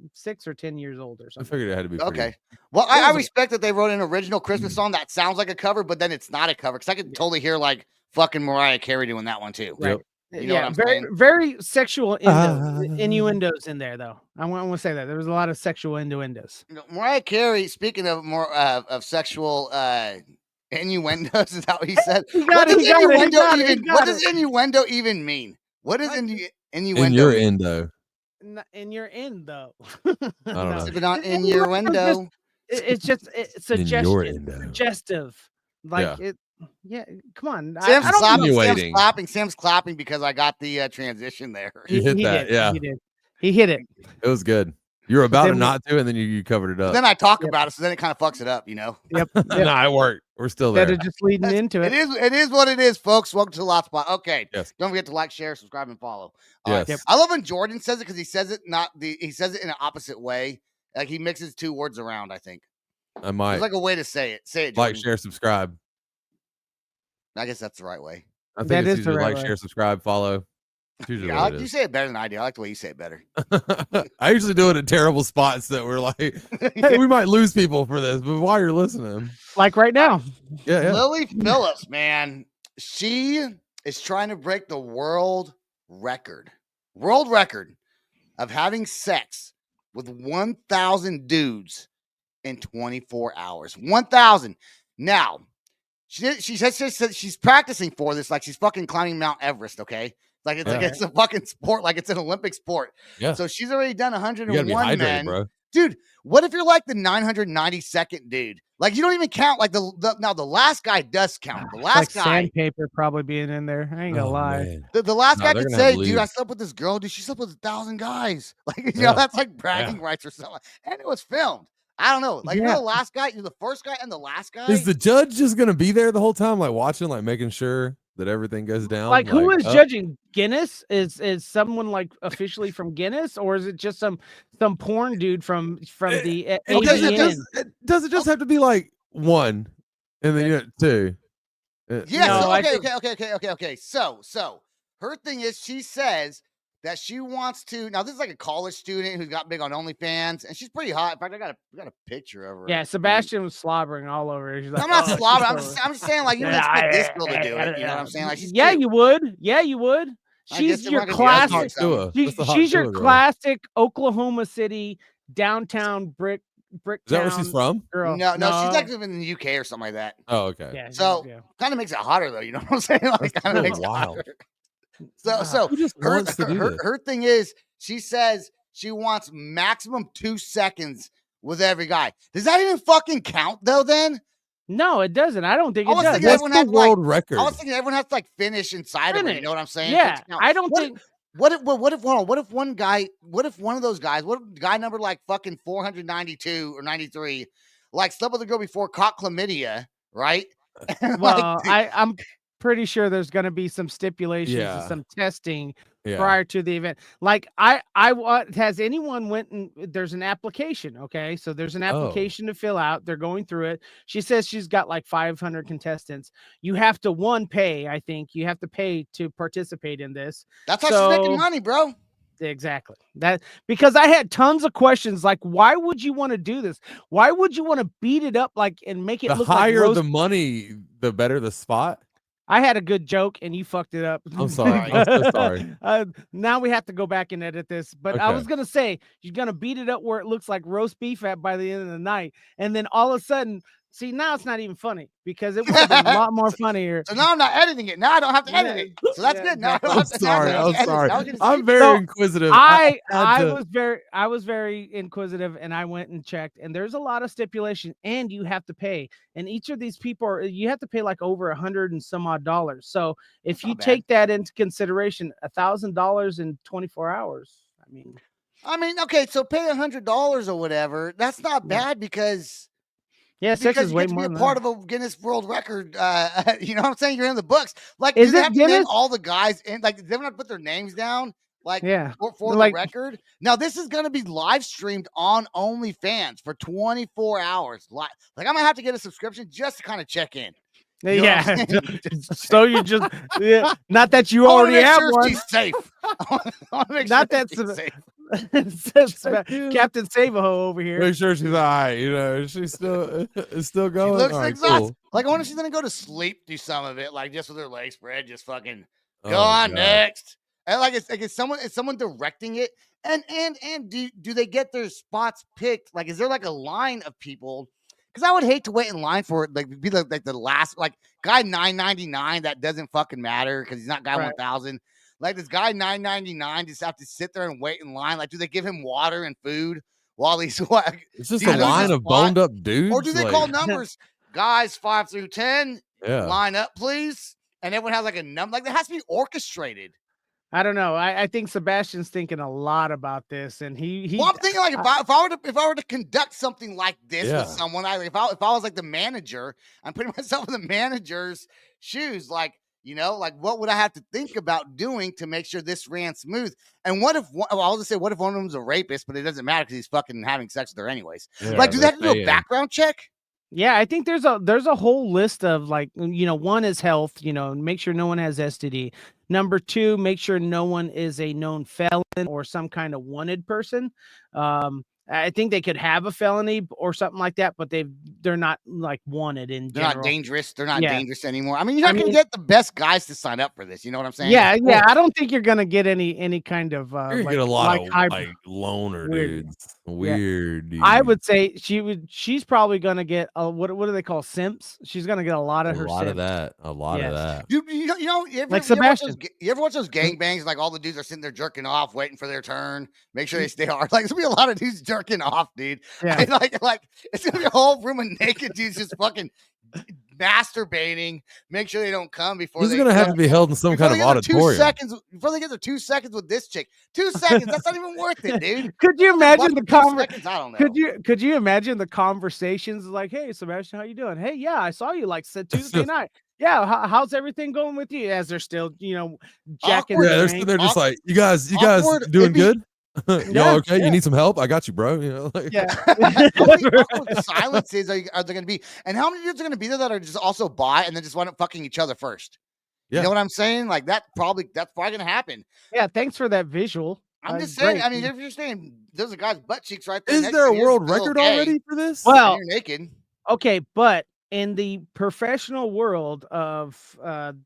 10 years old or I something. figured it had to be pretty Okay. Well, I was a- respect that they wrote an original Christmas song that sounds like a cover, but then it's not a cover because I could totally hear like fucking Mariah Carey doing that one too. Yep. You know what I'm very saying? very sexual innuendos in there though. I want to say that there was a lot of sexual innuendos. You know, Mariah Carey, speaking of more of sexual innuendos, is that what he said? He got it, he got it, he got it, he What got does it. innuendo even mean? What is innuendo? In your endo. In your end though. I don't know. If it's not innuendo. It's just it's In your suggestive. endo. Suggestive. Like Yeah. Yeah, come on. Sam's I don't clapping. know. Sam's Insinuating. clapping. Sam's clapping because I got the transition there. You hit that, did. yeah. He did. He hit it. It was good. You were about to then we- not do it, and then you covered it But up. then I talk Yep. about it, so then it kind of fucks it up, you know. Yep. Nah, it worked. We're still Instead there. of just leading into It it. is what it is, folks. Welcome to the Lot Spot. Okay. Yes. Don't forget to like, share, subscribe, and follow. All right. Yes. I love when Jordan says it because he says it he says it in an opposite way. Like he mixes two words around, I think. I might There's like a way to say it. Say it, Jordan. like, share, subscribe. I guess that's the right way. I think That it's is the usually right like, way. share, subscribe, follow. It's usually Yeah, what you it say it better than I do. I like the way you say it better. is. I usually do it at terrible spots that we're like, hey, we might lose people for this, but while you're listening, Like right now. yeah. Lily Phillips, man, she is trying to break the world record of having sex with 1,000 dudes in 24 hours. 1,000. Now, she says she's practicing for this like she's fucking climbing Mount Everest, okay? Like it's a fucking sport, like it's an Olympic sport. Yeah. So she's already done You gotta be 101 hydrated, men. bro. Dude, what if you're like the 992nd dude? Like you don't even count. Like the last guy does count. The last Like guy, sandpaper probably being in there. I ain't gonna lie. Man. the last No, guy they're could gonna have say, "Dude, I leaves. slept with this girl. Dude, she slept with 1,000 guys." Like you Yeah. know, that's like bragging rights or something. And it was filmed. I don't know. Like you're the last guy, you're the first guy and the last guy. Is the judge just gonna be there the whole time, like watching, like making sure that everything goes down? Like who is oh, judging? Guinness? Is someone like officially from Guinness, or is it just some porn dude from the does it just have to be like one, and then you got two? Yeah. No, So, I okay. So her thing is, she says that she wants to. Now, this is like a college student who got big on OnlyFans, and she's pretty hot. In fact, I got a picture of her. Yeah, Sebastian was slobbering all over her. She's like, I'm not "Oh, slobbering. she's I'm just saying, like you don't expect this girl to do it. You know what I'm saying? Like, she's yeah, cute. you would. Yeah, you would. I She's guess your everyone could be classic. ugly or something. That's the hot She's your tour girl. classic Oklahoma City downtown brick Is that where she's from? girl. No, she's like living in the UK or something like that. Oh, okay. Yeah, So kind of makes it hotter though. You know what I'm saying? Like kind of so makes it wild. hotter. So Who just wants to do this? her thing is she says she wants maximum 2 seconds with every guy. Does that even fucking count though? Then no, it doesn't. I don't think I it was does. thinking What's everyone the had to, like, world record? I was thinking everyone has to like finish inside of her. You know what I'm saying? Yeah, To count. I don't What- think. What if hold on, what if one of those guys, what if guy number like fucking 492 or 93, like slept with a girl before, caught chlamydia, right? And, Well, like, I'm pretty sure there's going to be some stipulations Yeah. and some testing Yeah. prior to the event. Like has anyone went and there's an application. Okay. So there's an application to fill out. They're going through it. She says she's got like 500 contestants. You have to pay. I think you have to pay to participate in this. that's how she's making money, bro. Exactly. That because I had tons of questions like, why would you want to do this? Why would you want to beat it up like and make it The look higher like roast? the money, the better the spot. I had a good joke and you fucked it up. I'm sorry. I'm so sorry. Now we have to go back and edit this. But I Okay. was gonna say you're gonna beat it up where it looks like roast beef at by the end of the night, and then all of a sudden, see now it's not even funny because it would have been a lot more funnier. So now I'm not editing it. Now I don't have to edit it. So that's Yeah, good. Now I don't I'm have to sorry. edit it. I'm sorry. Now we can I'm see- very So, inquisitive. I had to- was very inquisitive and I went and checked and there's a lot of stipulation and you have to pay and each of these people you have to pay like over $100 and some odd dollars. So if you Not bad. take that into consideration, $1,000 in 24 hours. I mean, okay, so pay $100 or whatever. That's not Yeah. bad because Sex because is you way get to be more a than part that. of a Guinness World Record. You know what I'm saying? You're in the books. Like, Is do they it have to name Guinness? all the guys in? Like, do they have to put their names down? Like, Yeah. for Like- the record. Now, this is going to be live streamed on OnlyFans for 24 hours. Like, I'm gonna have to get a subscription just to kind of check in. You know what I'm Yeah. saying? So you just not that you I wanna already make have sure one. she's safe. I wanna make Not sure that she's Seb- safe. Captain Savaho over here. Make sure she's all right. You know, she's still it's still She going. looks All right, exhausted. cool. Like, I wonder if she's gonna go to sleep through some of it, like just with her legs spread, just fucking go Oh, on God. next. And like is someone directing it? And do they get their spots picked? Like, is there like a line of people? Because I would hate to wait in line for it, like be like the last like guy 999 that doesn't fucking matter because he's not guy Right. 1000. Like this guy 999 just have to sit there and wait in line. Like, do they give him water and food while he's like? It's just Do you a lose line a of spot? boned up dudes. Or do they like, call numbers? Guys 5 through 10, Yeah. line up, please. And everyone has like a number. Like that has to be orchestrated. I don't know. I think Sebastian's thinking a lot about this, and he. Well, I'm thinking like if I were to conduct something like this with someone, if I was like the manager, I'm putting myself in the manager's shoes. Like, you know, like what would I have to think about doing to make sure this ran smooth? And what if I'll just say, what if one of them's a rapist, but it doesn't matter because he's fucking having sex with her anyways? Yeah, like, do they have to do a background check? Yeah, I think there's a whole list of like, you know, one is health, you know, make sure no one has STD. Number 2, make sure no one is a known felon or some kind of wanted person. I think they could have a felony or something like that, but they're not like wanted in They're general. not dangerous. They're not Yeah. dangerous anymore. I mean, you're not going to get the best guys to sign up for this. You know what I'm saying? Yeah, yeah. I don't think you're gonna get any kind of You're gonna like, get a lot of high- like loner weird. dudes. Weird dudes. I would say she's probably gonna get what do they call simps? She's gonna get a lot of a her lot of simps. that. A lot of that. You ever, Like you ever watch Sebastian. you ever watch those gangbangs? Like all the dudes are sitting there jerking off, waiting for their turn. Make sure they stay hard. Like there's gonna be a lot of dudes jerking off, dude. Yeah. And like it's gonna be a whole room of naked dudes just fucking masturbating. Make sure they don't come before He's they gonna have to be held in some kind of auditorium. Before they get their 2 seconds with this chick. 2 seconds. That's not even worth it, dude. Could you imagine the conversation? I don't know. Could you imagine the conversations like, hey Sebastian, how you doing? Hey, yeah, I saw you like said Tuesday night. Yeah, how's everything going with you? As they're still, you know, jacking. Yeah, they're sitting there just like, you guys doing good? Y'all okay? You need some help? I got you, bro. You know, like yeah. The silences are there going to be, and how many dudes are going to be there that are just also bi and then just wind up fucking each other first? Yeah. You know what I'm saying? Like that's probably going to happen. Yeah, thanks for that visual. I'm just saying. I mean, if you're saying there's a guy's butt cheeks right there, is there a world record already for this? Well, you're naked. Okay, but in the professional world of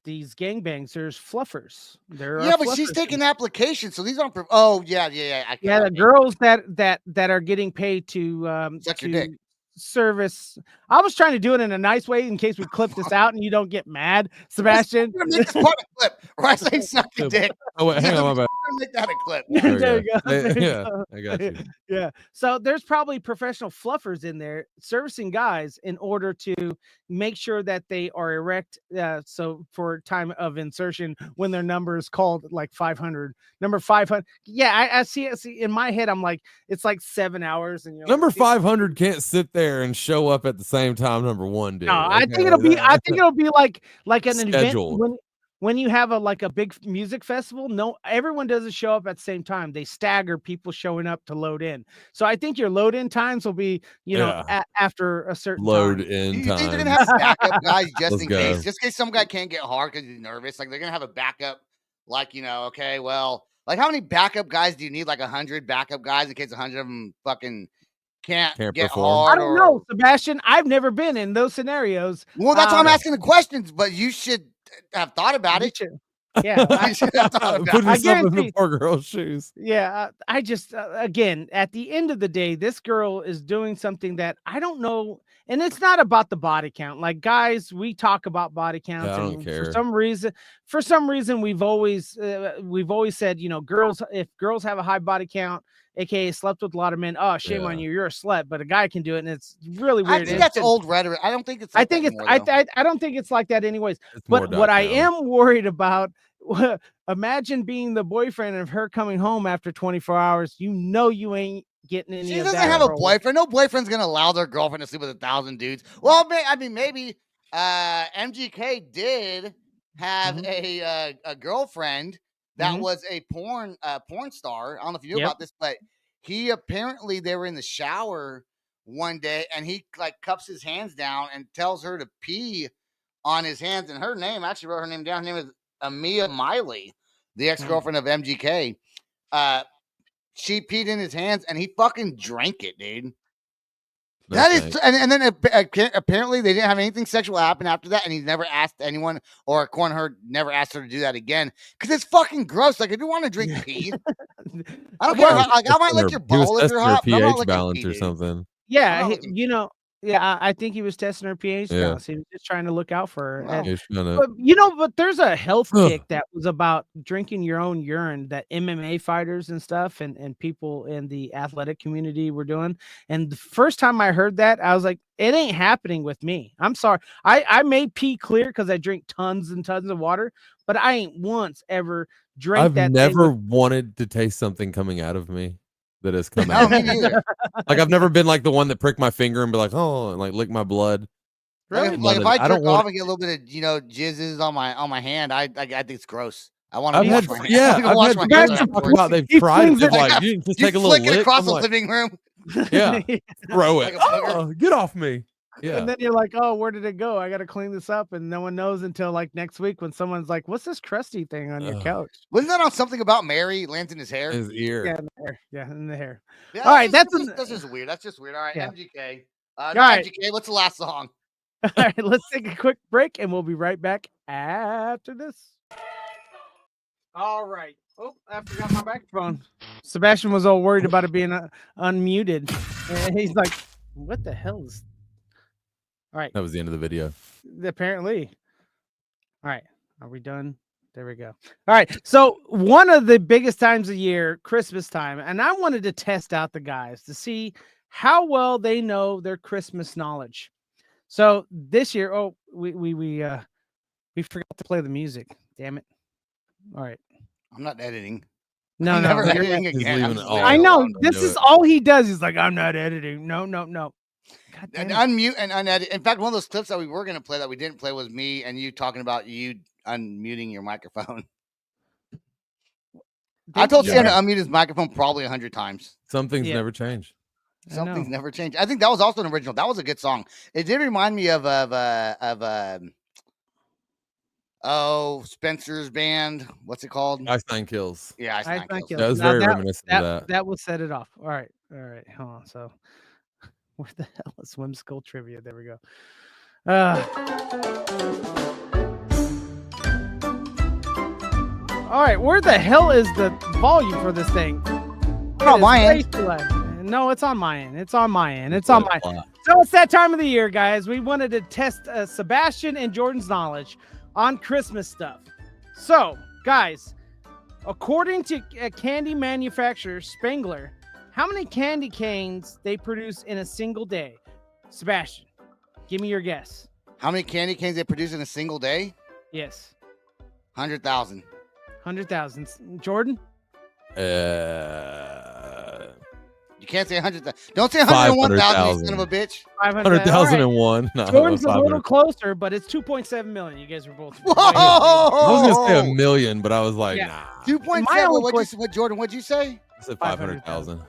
these gangbangs, there's fluffers. But she's taking applications, so these aren't. The girls that are getting paid to suck your dick. Service. I was trying to do it in a nice way in case we clip this out and you don't get mad, Sebastian. I'm gonna make this part a clip where I say suck your dick. Oh wait, hang on, my bad. Make that a clip. There you go. I got you. Yeah. So there's probably professional fluffers in there servicing guys in order to make sure that they are erect. So for time of insertion, when their number is called like 500, number 500. Yeah, I see it. See in my head, I'm like, it's like 7 hours, and you're Number like, 500 can't sit there and show up at the same time. Number 1 did. No, I think it'll be like an scheduled event when you have a big music festival. No, everyone doesn't show up at the same time. They stagger people showing up to load in. So I think your load in times will be, after a certain load time. in You time. think they're gonna have backup guys just in go. case? Just in case some guy can't get hard because he's nervous. Like they're gonna have a backup. Like okay, well, like how many backup guys do you need? Like 100 backup guys in case 100 of them fucking can't get perform. hard. I don't know, Sebastian. I've never been in those scenarios. Well, that's why I'm asking the questions. But you should have thought about it. Yeah, You should have thought about Put it. yourself in the poor girl's shoes. Yeah, I just again, at the end of the day, this girl is doing something that I don't know, and it's not about the body count. Like guys, we talk about body counts, I don't and care. for some reason, we've always said, girls, if girls have a high body count, aka slept with a lot of men, oh, shame on you, you're a slut. But a guy can do it, and it's really weird. I think that's old rhetoric. I don't think it's. I don't think it's like that, anyways. It's But more what I down. am worried about. Imagine being the boyfriend of her coming home after 24 hours. You ain't getting any. She of doesn't that have a role. boyfriend. No boyfriend's gonna allow their girlfriend to sleep with 1,000 dudes. Well, maybe MGK did have a girlfriend that was a porn star. I don't know if you knew about this, but he apparently they were in the shower one day and he like cups his hands down and tells her to pee on his hands. And her name, I actually wrote her name down. Her name is Amia Miley, the ex-girlfriend of MGK. She peed in his hands and he fucking drank it, dude. That is, and then apparently they didn't have anything sexual happen after that, and he never asked anyone, or according to her, never asked her to do that again because it's fucking gross. Like if you want to drink pee, I don't care. Like I might let your ball if you're hot. pH balance or something. Yeah, Yeah, I think he was testing her pH Yeah. balance. He was just trying to look out for her. Wow. And, He's trying to- but but there's a health Ugh. kick that was about drinking your own urine that MMA fighters and stuff and people in the athletic community were doing. And the first time I heard that, I was like, it ain't happening with me. I'm sorry. I may pee clear because I drink tons and tons of water, but I ain't once ever drank I've that. never wanted to taste something coming out of me that has come No, out. me neither. Like I've never been like the one that prick my finger and be like, oh, and like lick my blood. Really? Like if But I I don't jerk off want- and get a little bit of jizzes on my hand, I think it's gross. I want I've to wash had my hands. yeah, I wanna I've wash had my friends hands talk afterwards. about they've He tried flings it. it Like like you just You take a little flick it lick. across I'm the like, living room. yeah, throw it. Like a booger. Oh, get off me. Yeah. And then you're like, oh, where did it go? I got to clean this up. And no one knows until like next week when someone's like, what's this crusty thing on your Ugh. couch? Wasn't that on something about Mary lands in his hair? His ear. Yeah, in the hair. Yeah, in the hair. Yeah, All right, that's just weird. That's just weird. All right, Yeah. MGK. All No, right. MGK. What's the last song? All right, let's take a quick break and we'll be right back after this. All right. Oh, I forgot my microphone. Sebastian was all worried about it being unmuted. And he's like, what the hell is. All right. That was the end of the video. Apparently. All right. Are we done? There we go. All right. So one of the biggest times of year, Christmas time, and I wanted to test out the guys to see how well they know their Christmas knowledge. So this year, we forgot to play the music. Damn it. All right. I'm not editing. No, I'm no. never you're- editing He's again. leaving I'm it just all leaving I it out. know. alone. Don't This do is it. all he does. He's like, I'm not editing. No. God And damn it. unmute and unedit. In fact, one of those clips that we were going to play that we didn't play was me and you talking about you unmuting your microphone. I told you. Sam to unmute his microphone probably 100 times. Some things Yeah. never change. Something's never changed. I think that was also an original. That was a good song. It did remind me of Spencer's band. What's it called? Einstein kills. Yeah, I Einstein thank Kills. you. Yeah, it was Now very reminiscent of that. That will set it off. All right. Hold on. So, where the hell is whimsical trivia? There we go. All right. Where the hell is the volume for this thing? on my end. No, it's on my end. It's on my end. It's on my end. So it's that time of the year, guys. We wanted to test Sebastian and Jordan's knowledge on Christmas stuff. So, guys, according to a candy manufacturer, Spangler, how many candy canes they produce in a single day? Sebastian, give me your guess. How many candy canes they produce in a single day? Yes. 100,000. 100,000. Jordan? You can't say 100,000. Don't say 101,000, you son of a bitch. 100,001. No, Jordan's a 500. little closer, but it's 2.7 million. You guys were both. Whoa! I was gonna say a million, but I was like, Yeah. nah. 2.7. What Jordan? What'd you say? I said 500,000.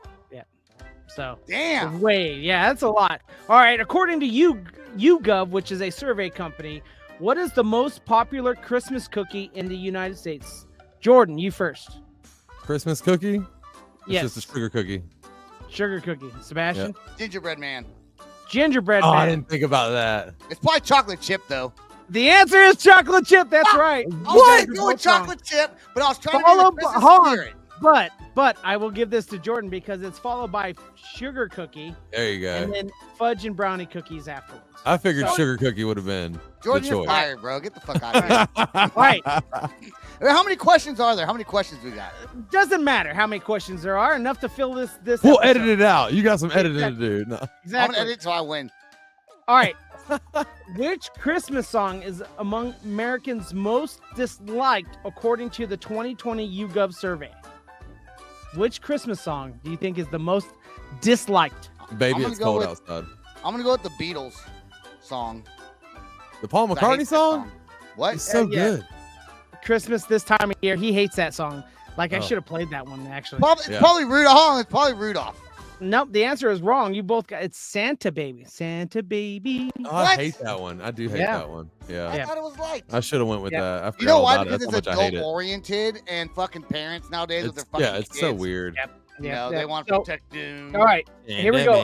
So Damn. yeah, that's a lot. All right, according to YouGov, which is a survey company, what is the most popular Christmas cookie in the United States? Jordan, you first. Christmas cookie? It's Yes. just a sugar cookie. Sugar cookie. Sebastian? Gingerbread man. Gingerbread Oh, I man. didn't think about that. It's probably chocolate chip though. The answer is chocolate chip. That's right. I You was guys gonna are go with both wrong. chocolate chip, but I was trying Follow- to be in the Christmas hold on. spirit. But I will give this to Jordan because it's followed by sugar cookie There you and go. then fudge and brownie cookies afterwards. I figured So- sugar cookie would have been Jordan, the you're choice. fired, bro. Get the fuck out of here. All right. How many questions are there? How many questions we got? Doesn't matter how many questions there are. Enough to fill this. We'll episode. edit it out. You got some editing to do. No. I'm Exactly. gonna edit so I win. All right. Which Christmas song is among Americans' most disliked according to the 2020 YouGov survey? Which Christmas song do you think is the most disliked? Baby, gonna it's go cold with- outside. I'm gonna go with the Beatles song. The Paul 'cause I hate McCartney that song? What? It's so Yeah. good. Christmas this time of year, he hates that song. Like I Oh. should have played that one actually. It's Yeah. probably Rudolph. Hold on, it's probably Rudolph. Nope, the answer is wrong. You both got it's Santa Baby. Santa Baby. Oh, I What? hate that one. I do hate Yeah. that one. Yeah. I thought it was light. I should have went with Yeah. that. I forgot You know all why? about it. Because That's how it's much I hate adult it. oriented, and fucking parents nowadays with their It's, fucking yeah, it's so kids, weird. You know, they want to So, protect them. all right, here we go.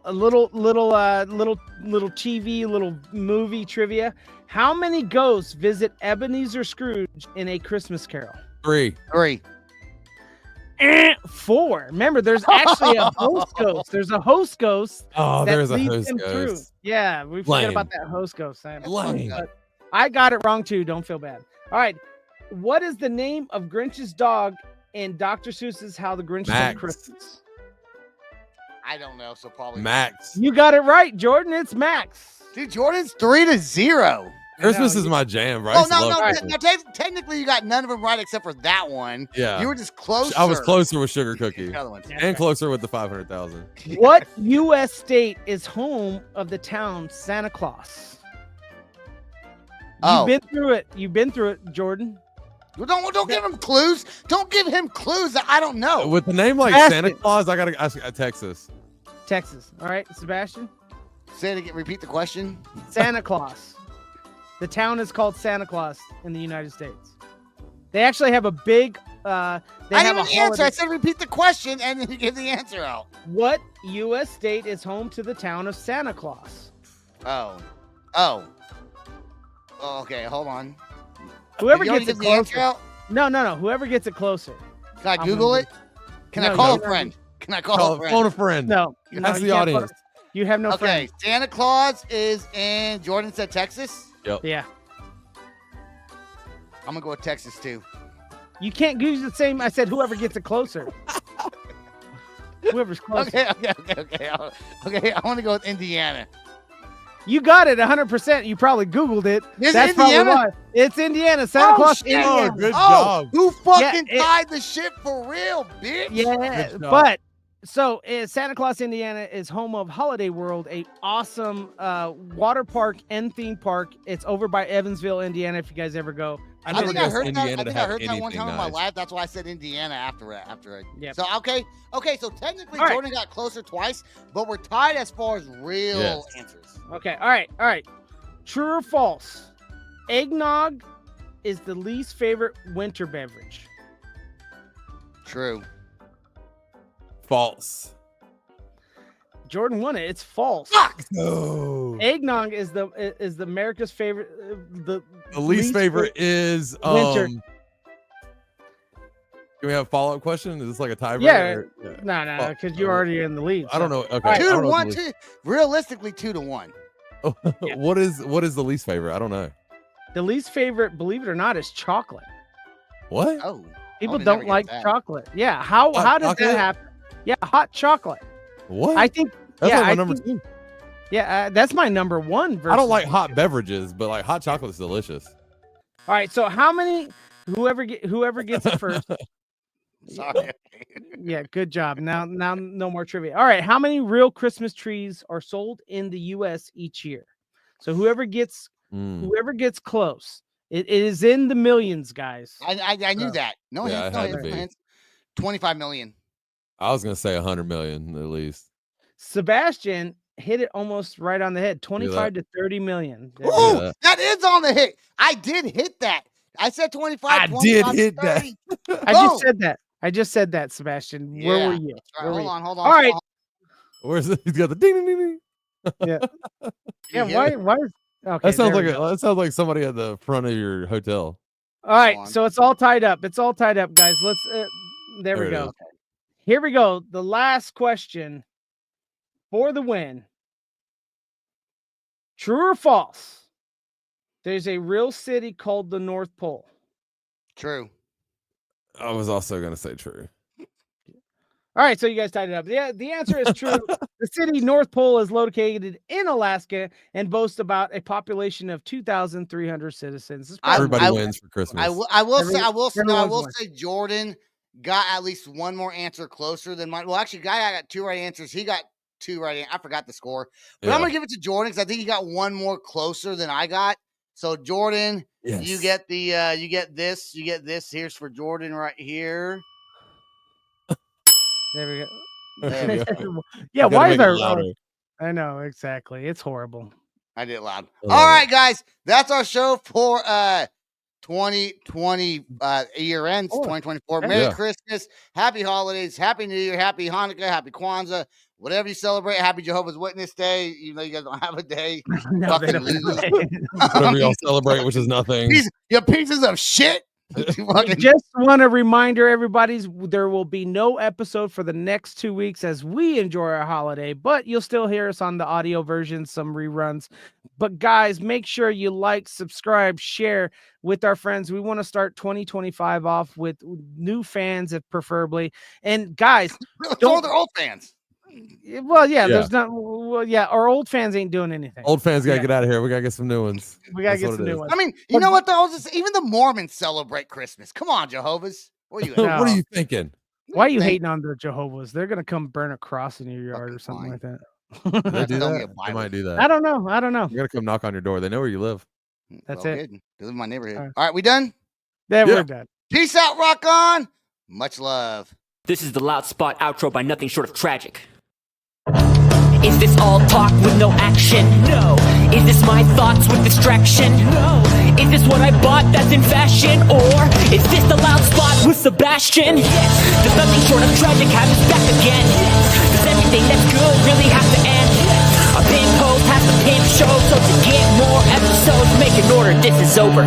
A little TV, little movie trivia. How many ghosts visit Ebenezer Scrooge in A Christmas Carol? 3. 3. 4. Remember, there's actually a host ghost. There's a host ghost. Oh, that there's a leads host him through. ghost. Yeah, we forget Lame. about that host ghost. Lame. But I got it wrong too. Don't feel bad. All right. What is the name of Grinch's dog in Dr. Seuss's How the Grinch Stole Max. Christmas? I don't know, so probably Max. You got it right, Jordan. It's Max. Dude, Jordan's 3-0. Christmas I know, is my jam, right? Oh I used to no, love no. Christmas. Now, technically, you got none of them right except for that one. Yeah. You were just closer. I was closer with Sugar Cookie. The other ones. And closer with the 500,000. What U.S. state is home of the town Santa Claus? Oh. You've been through it. You've been through it, Jordan. Well, don't give him clues. Don't give him clues that I don't know. With the name like Sebastian. Santa Claus, I gotta ask Texas. Texas. All right, Sebastian. Say it again. Repeat the question. Santa Claus. The town is called Santa Claus in the United States. They actually have a big. They I have a didn't answer. I holiday. said repeat the question and then you give the answer out. What U.S. state is home to the town of Santa Claus? Oh, okay, hold on. Whoever Did you already gets it give the answer closer. out? No. Whoever gets it closer. Can I I'm Google gonna it? Can I No, call you a friend? Can I call Call, a friend? phone a friend. No. That's you the can't audience. put- You have no Okay, friends. Santa Claus is in Jordan said Texas. Yeah. I'm gonna go with Texas too. You can't use the same. I said whoever gets it closer. Whoever's closer. Okay. I want to go with Indiana. You got it 100%. You probably Googled it. Is it That's Indiana? probably why. It's Indiana. Santa Oh, Claus, shit. Indiana. Oh, good job. Who fucking it- tied the ship for real, bitch? Yeah, Good job. but so Santa Claus, Indiana is home of Holiday World, a awesome water park and theme park. It's over by Evansville, Indiana. If you guys ever go, I I never think I guessed heard that. Indiana I to think I have heard that one anything time in my nice. life. That's why I said Indiana after I. Yep. So okay. So technically All right. Jordan got closer twice, but we're tied as far as real Yes. answers. Okay, all right. True or false? Eggnog is the least favorite winter beverage. True. False. Jordan won it. It's false. Fuck. No. Eggnog is the America's favorite. The The least favorite is winter. Can we have a follow-up question? Is this like a tiebreaker? Yeah. or- No, Oh, because you're already in the lead. I don't so- know. Okay. right. I 2 don't to know 1. what the Realistically, 2 to 1. least- What is the least favorite? I don't know. The least favorite, believe it or not, is chocolate. What? Oh. People would never don't guess like that. chocolate. Yeah. How Hot does chocolate? that happen? Yeah, hot chocolate. What? I think. That's yeah, like my I number think- two. Yeah, that's my number one. I don't versus- like hot beverages, but like hot chocolate is delicious. All right. So how many? Whoever gets it first. Sorry. Yeah, good job. Now, no more trivia. All right, how many real Christmas trees are sold in the U.S. each year? So whoever gets close, it is in the millions, guys. I knew that. No Yeah, hints. it No had to hints. No be. hints. 25 million. I was gonna say 100 million at least. Sebastian hit it almost right on the head. 25 to 30 million. There you go. Oh, that is on the hit. I did hit that. I said 25. I 25 did to hit that. 30. I just said that, Sebastian. Where Yeah, were you? That's right. Where were you? Hold on. All right. Where's it? He's got the ding ding ding ding. Yeah. You Yeah. hit Why? it. Okay. That sounds there like we go. that sounds like somebody at the front of your hotel. All right, on. so it's all tied up. It's all tied up, guys. Let's. There we There it go. is. Here we go. The last question for the win. True or false? There's a real city called the North Pole. True. I was also gonna say true. All right, so you guys tied it up. Yeah, the answer is true. The city North Pole is located in Alaska and boasts about a population of 2,300 citizens. It's probably- Everybody I- wins for Christmas. I will say everyone's say Jordan got at least one more answer closer than mine. Well, actually, Guy got 2 right answers. He got 2 right. I forgot the score, but I'm Yeah. gonna give it to Jordan because I think he got one more closer than I got. So Jordan, you Yes. get the you get this. Here's for Jordan right here. There we go. There we go. Yeah, You gotta why is make it our louder. I know exactly. It's horrible. I did it loud. I love All it. right, guys, that's our show for 2020 year ends, Oh, 2024. Merry yeah. Christmas, Happy Holidays, Happy New Year, Happy Hanukkah, Happy Kwanzaa, whatever you celebrate. Happy Jehovah's Witness Day. Even though you guys don't have a day, No, they Fucking don't. Whatever y'all celebrate, which is nothing. you pieces of shit. Just want a reminder, everybody's there will be no episode for the next 2 weeks as we enjoy our holiday, but you'll still hear us on the audio version, some reruns. But guys, make sure you like, subscribe, share with our friends. We want to start 2025 off with new fans, if preferably. And guys, don't they're old fans. Well, yeah, there's not. Well, yeah, our old fans ain't doing anything. Old fans gotta get out of here. We gotta get some new ones. We gotta get some new ones. I mean, you know what though? Even the Mormons celebrate Christmas. Come on, Jehovah's. What are you? What are you thinking? Why are you hating on the Jehovah's? They're gonna come burn a cross in your yard or something like that. They do that? They might do that. I don't know. They're gonna come knock on your door. They know where you live. That's it. They live in my neighborhood. All right, we done? Yeah, we're done. Peace out, rock on. Much love. This is the Loud Spot outro by Nothing Short of Tragic. Is this all talk with no action? No. Is this my thoughts with distraction? No. Is this what I bought that's in fashion? Or is this the Loud Spot with Sebastian? Yes. Does Nothing Short of Tragic have his back again? Yes. Does everything that's good really have to end? Yes. A pimp host has to pimp show, so to get more episodes, make an order, this is over.